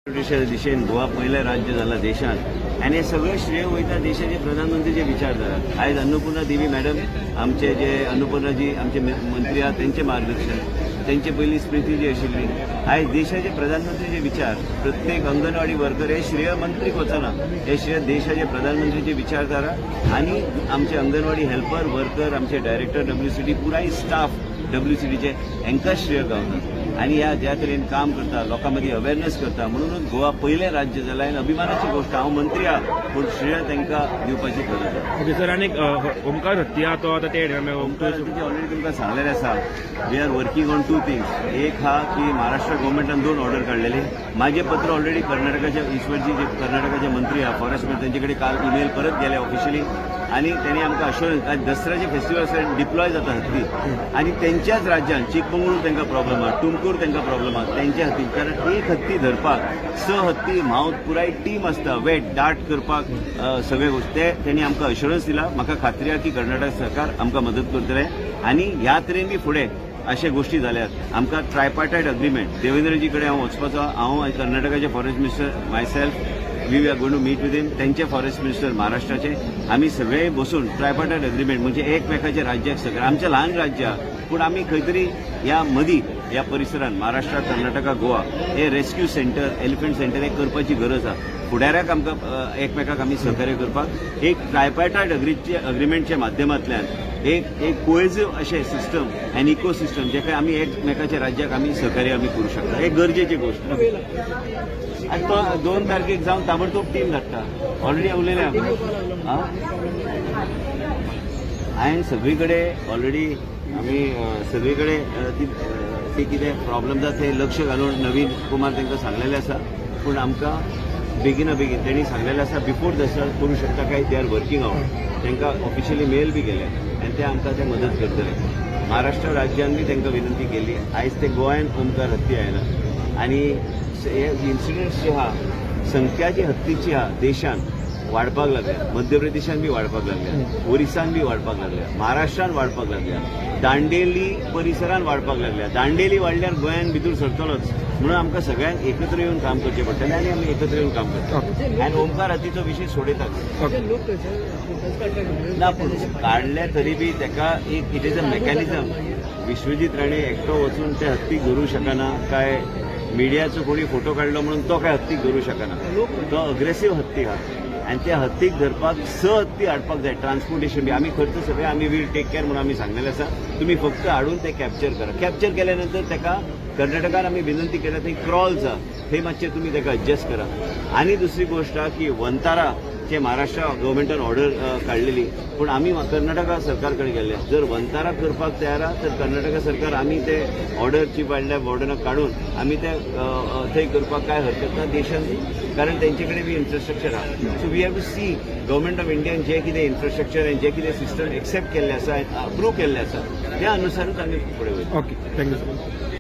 देशाच्या दिशेन गोवा पहिलं राज्य झालं देशात आणि हे सगळं श्रेय वयता देशाचे प्रधानमंत्रीचे विचारधारा। आज अन्नपूर्णा देवी मॅडम आमचे जे अन्नपूर्णाजी आमचे मंत्री आहात त्यांचे मार्गदर्शन, त्यांचे पहिली स्मृती जी आशिल्ली। आज देशाचे प्रधानमंत्रीचे विचार प्रत्येक अंगणवाडी वर्कर हे श्रेय मंत्रीक वचना, हे श्रेय देशाचे प्रधानमंत्रीचे विचारधारा आणि आमचे अंगणवाडी हेल्पर वर्कर, आमचे डायरेक्टर WCT पुराय स्टाफ WCTचे हांकां श्रेय गावता आणि या ज्या तरेन काम करता, लोकांमध्ये अवेअरनेस करता, म्हणूनच गोवा पहिले राज्य झाला आणि अभिमानाची गोष्ट। हांव मंत्री आहा पूण श्रेय तांकां दिवपाची गरज आसा। ओके सर, आनी ओमकार हत्ती आहा तो आतां ते ओमकार हत्तीचे ऑलरेडी तुमकां सांगलेलें आसा। We are working on 2 things. एक हा की महाराष्ट्र गव्हर्नमेंटान 2 ऑर्डर काढलेले। माझे पत्र ऑलरेडी कर्नाटकाच्या ईश्वरजी जे कर्नाटकाचे मंत्री आहा फॉरेस्ट मिनिस्टर त्यांच्याकडे काल ईमेल परत गेले ऑफिशियली आणि त्यांनी आमकां अश्युरन्स आज दसऱ्याचे फेस्टिवल डिप्लॉय जाता हत्ती आणि त्यांच्याच राज्यात चिकमंगळूर तांकां प्रॉब्लेम आहा, तुमकूर तांकां प्रॉब्लेम आहा त्यांच्या हत्ती, कारण एक हत्ती धरपाक 6 हत्ती मावत पुराय टीम आसता वेट डार्ट करपाक सगळे गोष्टी ते त्यांनी आमकां अश्युरन्स दिला। म्हाका खात्री आहा की कर्नाटक सरकार आमकां मदत करतले आणि ह्या तरेन बी फुडें अशा गोष्टी जाल्यात। आमकां ट्रायपार्टायट अग्रीमेंट देवेंद्रजी कडेन हांव वचपाचो, हांव कर्नाटकाचे forest minister myself we are going to meet with him, त्यांचे फॉरेस्ट मिनिस्टर महाराष्ट्राचे आम्ही सगळे बसून ट्रायपार्टायट अग्रीमेंट म्हणजे एकमेकाच्या राज्याक सगळं आमच्या लहान राज्य पूण आम्ही खंय तरी या मदीं या परिसरात महाराष्ट्र कर्नाटका गोवा हे रेस्क्यू सेंटर एलिफंट सेंटर हे करपाची गरज आहा। फुडाऱ्याक आमकां एकमेकाक आमी सहकार्य करपाक एक ट्रायपार्टायट अग्रीमेंटच्या माध्यमांतल्यान एक कोहेसिव्ह अशें सिस्टम एन इकोसिस्टम जे काय आमी एकमेकाच्या राज्याक आमी सहकार्य आमी करूं शकता, हे गरजेची गोष्ट। आनी तो 2 तारखेक जावन ताबडतोब टीम धाडटा, ऑलरेडी उलयल्या हांवें सगळीकडे ऑलरेडी आमी सगळीकडे ती कितें प्रॉब्लेम जाता ते लक्ष घालून नवीन कुमार तांकां सांगलेलें आसा, पूण आमकां बेगीना बेगीन त्यांनी सांगलेलें आसा बिफोर दसरा करूं शकता काय दे आर वर्किंग आउट। तांकां ऑफिशियली मेल बी गेले आनी ते आमकां ते मदत करतले। महाराष्ट्र राज्यान बी तांकां विनंती केली, आयज ते गोंयान ओमकार हत्ती आयला आणि हे इन्सिडेंट्स जे आहा संख्या जी हत्तीची आहा देशान वाडपाक लागल्या, मध्य प्रदेशान बी वाडपाक लागल्या, ओरिसान बी वाडपाक लागल्या, महाराष्ट्रान वाडपाक लागल्या, दांडेली परिसरान वाडपाक लागल्या। दांडेली वाडल्यार गोंयान भितर सरतलोच, म्हणून आमकां सगळ्यांक एकत्र येवन काम करचें पडटलें आणि आमी एकत्र येवन काम करता आनी ओमकार हत्तीचो विशय सोडयतात ना, पूण काडले तरी बी ताका एक it is a mechanism. Vishwajit Rane एकटो वचून ते हत्तीक धरूं शकना काय, मिडियाचो कोणी फोटो काडलो म्हणून तो काय हत्तीक धरूं शकना, तो अग्रेसिव्ह हत्ती हा आणि त्या हत्तीक धरपाक 6 हत्ती हाडपाक जाय। ट्रान्सपोर्टेशन बी आमी खर्च सगळे आमी वील टेक केअर म्हणून आमी सांगलेलें आसा, तुम्ही फक्त हाडून ते कॅप्चर करा। कॅप्चर केल्यानंतर ताका कर्नाटकान आमी विनंती केल्या थंय क्रॉल्स आहा थंय मातशें तुमी ताका एडजस्ट करा। आणि दुसरी गोष्ट की वंतारा जे महाराष्ट्र गव्हर्नमेंटान ऑर्डर काढलेली, पण आम्ही कर्नाटका सरकारकडे गेले, जर वंतारा करपाक तयार आहा तर कर्नाटका सरकार आम्ही ते ऑर्डर चीफ वाईल्ड लायफ वॉर्डनाक काढून आम्ही ते थंय करपाक काय हरकत ना देशान, कारण तेंचेकडे बी इन्फ्रास्ट्रक्चर आहा। So we have to see government of इंडियान जे कितें इन्फ्रास्ट्रक्चर आनी जे कितें सिस्टम एक्सेप्ट केल्ले आसा अप्रूव्ह केल्ले आसा त्या अनुसारूच आमी फुडें वयता। Okay, thank you sir.